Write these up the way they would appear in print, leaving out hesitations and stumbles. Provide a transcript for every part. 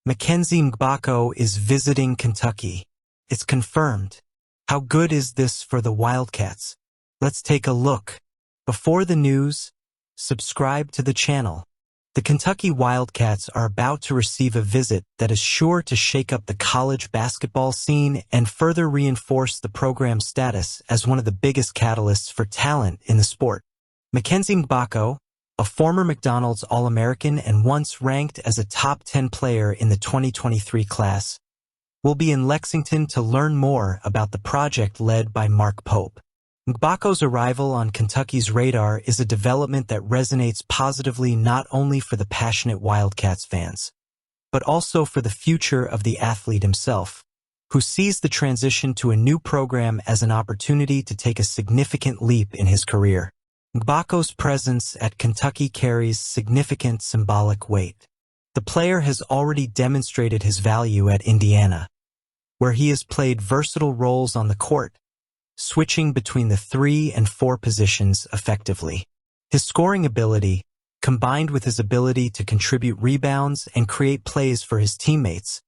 Mckenzie Mgbako is visiting Kentucky. It's confirmed. How good is this for the Wildcats? Let's take a look. Before the news, subscribe to the channel. The Kentucky Wildcats are about to receive a visit that is sure to shake up the college basketball scene and further reinforce the program's status as one of the biggest catalysts for talent in the sport. Mckenzie Mgbako, a former McDonald's All-American and once ranked as a top 10 player in the 2023 class, will be in Lexington to learn more about the project led by Mark Pope. Mgbako's arrival on Kentucky's radar is a development that resonates positively not only for the passionate Wildcats fans, but also for the future of the athlete himself, who sees the transition to a new program as an opportunity to take a significant leap in his career. Mgbako's presence at Kentucky carries significant symbolic weight. The player has already demonstrated his value at Indiana, where he has played versatile roles on the court, switching between the 3 and 4 positions effectively. His scoring ability, combined with his ability to contribute rebounds and create plays for his teammates,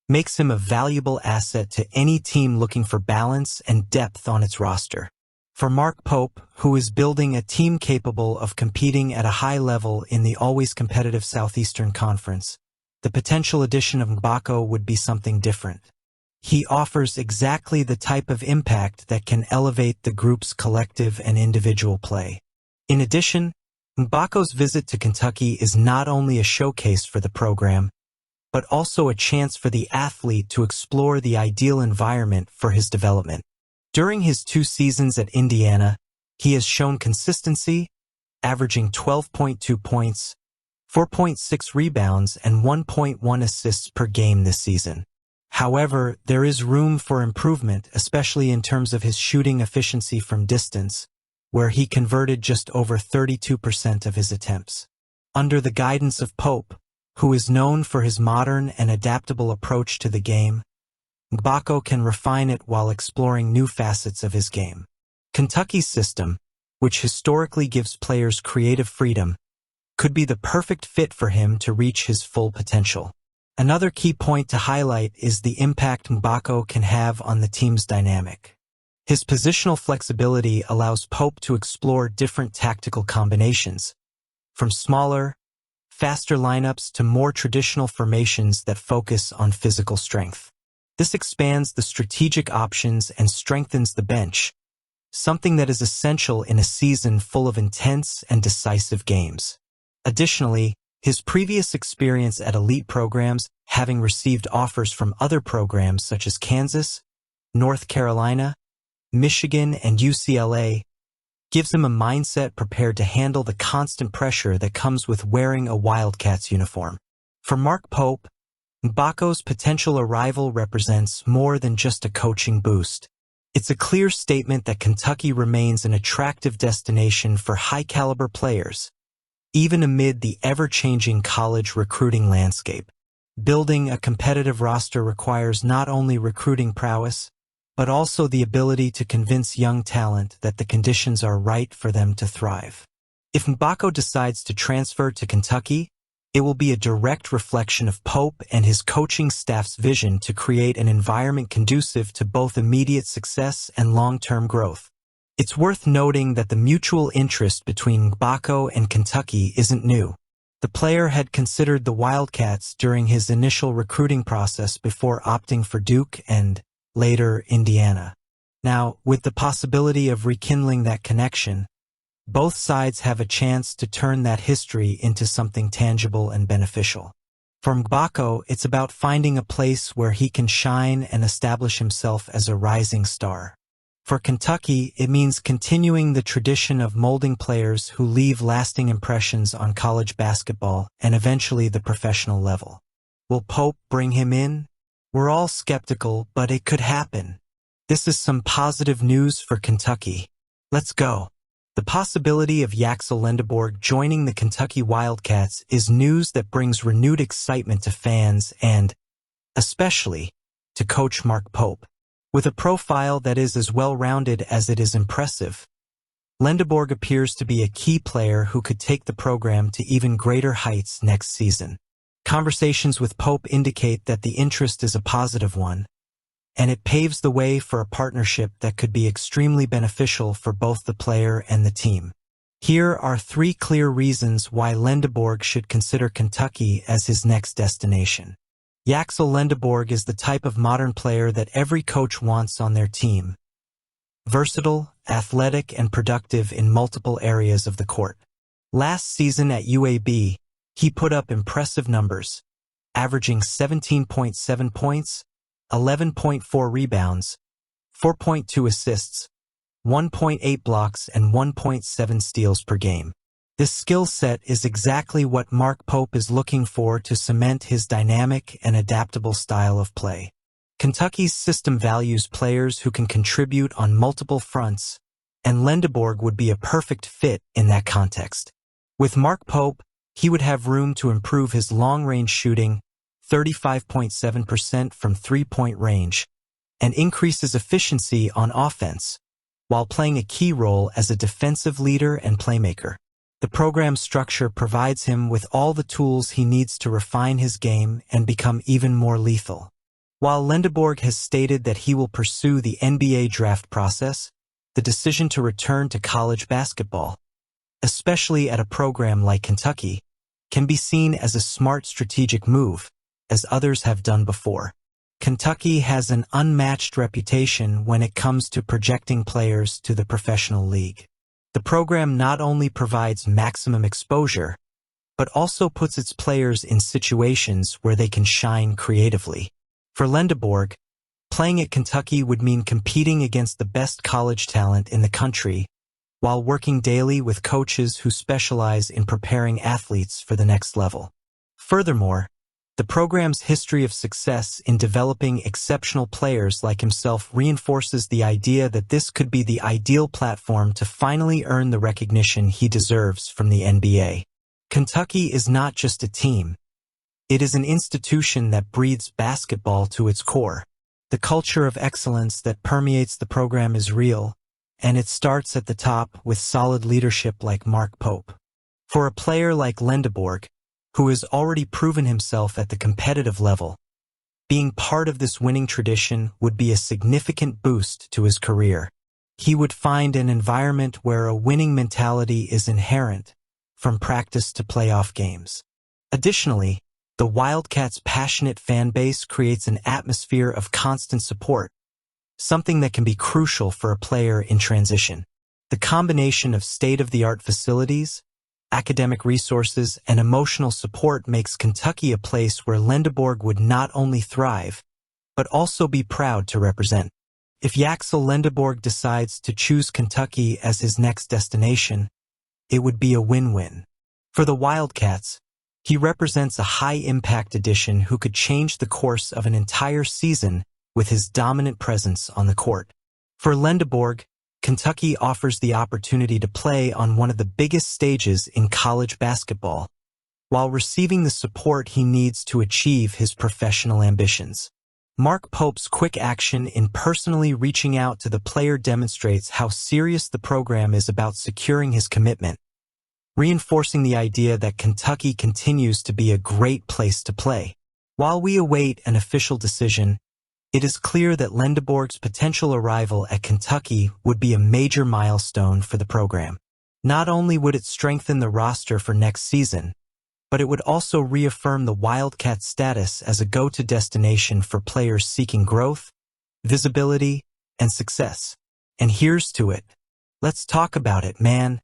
makes him a valuable asset to any team looking for balance and depth on its roster. For Mark Pope, who is building a team capable of competing at a high level in the always competitive Southeastern Conference, the potential addition of Mgbako would be something different. He offers exactly the type of impact that can elevate the group's collective and individual play. In addition, Mgbako's visit to Kentucky is not only a showcase for the program, but also a chance for the athlete to explore the ideal environment for his development. During his 2 seasons at Indiana, he has shown consistency, averaging 12.2 points, 4.6 rebounds, and 1.1 assists per game this season. However, there is room for improvement, especially in terms of his shooting efficiency from distance, where he converted just over 32% of his attempts. Under the guidance of Pope, who is known for his modern and adaptable approach to the game, Mgbako can refine it while exploring new facets of his game. Kentucky's system, which historically gives players creative freedom, could be the perfect fit for him to reach his full potential. Another key point to highlight is the impact Mgbako can have on the team's dynamic. His positional flexibility allows Pope to explore different tactical combinations, from smaller, faster lineups to more traditional formations that focus on physical strength. This expands the strategic options and strengthens the bench, something that is essential in a season full of intense and decisive games. Additionally, his previous experience at elite programs, having received offers from other programs such as Kansas, North Carolina, Michigan, and UCLA, gives him a mindset prepared to handle the constant pressure that comes with wearing a Wildcats uniform. For Mark Pope, Mgbako's potential arrival represents more than just a coaching boost. It's a clear statement that Kentucky remains an attractive destination for high-caliber players, even amid the ever-changing college recruiting landscape. Building a competitive roster requires not only recruiting prowess, but also the ability to convince young talent that the conditions are right for them to thrive. If Mgbako decides to transfer to Kentucky, it will be a direct reflection of Pope and his coaching staff's vision to create an environment conducive to both immediate success and long-term growth. It's worth noting that the mutual interest between Mgbako and Kentucky isn't new. The player had considered the Wildcats during his initial recruiting process before opting for Duke and, later, Indiana. Now, with the possibility of rekindling that connection, both sides have a chance to turn that history into something tangible and beneficial. For Mgbako, it's about finding a place where he can shine and establish himself as a rising star. For Kentucky, it means continuing the tradition of molding players who leave lasting impressions on college basketball and eventually the professional level. Will Pope bring him in? We're all skeptical, but it could happen. This is some positive news for Kentucky. Let's go. The possibility of Yakel Lenorberg joining the Kentucky Wildcats is news that brings renewed excitement to fans and, especially, to coach Mark Pope. With a profile that is as well-rounded as it is impressive, Lenorberg appears to be a key player who could take the program to even greater heights next season. Conversations with Pope indicate that the interest is a positive one, and it paves the way for a partnership that could be extremely beneficial for both the player and the team. Here are 3 clear reasons why Lenorberg should consider Kentucky as his next destination. Yakel Lenorberg is the type of modern player that every coach wants on their team. Versatile, athletic, and productive in multiple areas of the court. Last season at UAB, he put up impressive numbers, averaging 17.7 points, 11.4 rebounds, 4.2 assists, 1.8 blocks, and 1.7 steals per game. This skill set is exactly what Mark Pope is looking for to cement his dynamic and adaptable style of play. Kentucky's system values players who can contribute on multiple fronts, and Lenorberg would be a perfect fit in that context. With Mark Pope, he would have room to improve his long-range shooting, 35.7% from three-point range, and increase his efficiency on offense, while playing a key role as a defensive leader and playmaker. The program's structure provides him with all the tools he needs to refine his game and become even more lethal. While Lenorberg has stated that he will pursue the NBA draft process, the decision to return to college basketball, especially at a program like Kentucky, can be seen as a smart strategic move, as others have done before. Kentucky has an unmatched reputation when it comes to projecting players to the professional league. The program not only provides maximum exposure, but also puts its players in situations where they can shine creatively. For Lenorberg, playing at Kentucky would mean competing against the best college talent in the country, while working daily with coaches who specialize in preparing athletes for the next level. Furthermore, the program's history of success in developing exceptional players like himself reinforces the idea that this could be the ideal platform to finally earn the recognition he deserves from the NBA. Kentucky is not just a team. It is an institution that breathes basketball to its core. The culture of excellence that permeates the program is real, and it starts at the top with solid leadership like Mark Pope. For a player like Lenorberg, who has already proven himself at the competitive level, being part of this winning tradition would be a significant boost to his career. He would find an environment where a winning mentality is inherent, from practice to playoff games. Additionally, the Wildcats' passionate fan base creates an atmosphere of constant support, something that can be crucial for a player in transition. The combination of state-of-the-art facilities, academic resources, and emotional support makes Kentucky a place where Lenorberg would not only thrive, but also be proud to represent. If Yakel Lenorberg decides to choose Kentucky as his next destination, it would be a win-win. For the Wildcats, he represents a high-impact addition who could change the course of an entire season with his dominant presence on the court. For Lenorberg, Kentucky offers the opportunity to play on one of the biggest stages in college basketball, while receiving the support he needs to achieve his professional ambitions. Mark Pope's quick action in personally reaching out to the player demonstrates how serious the program is about securing his commitment, reinforcing the idea that Kentucky continues to be a great place to play. While we await an official decision, it is clear that Lenorberg's potential arrival at Kentucky would be a major milestone for the program. Not only would it strengthen the roster for next season, but it would also reaffirm the Wildcats' status as a go-to destination for players seeking growth, visibility, and success. And here's to it. Let's talk about it, man.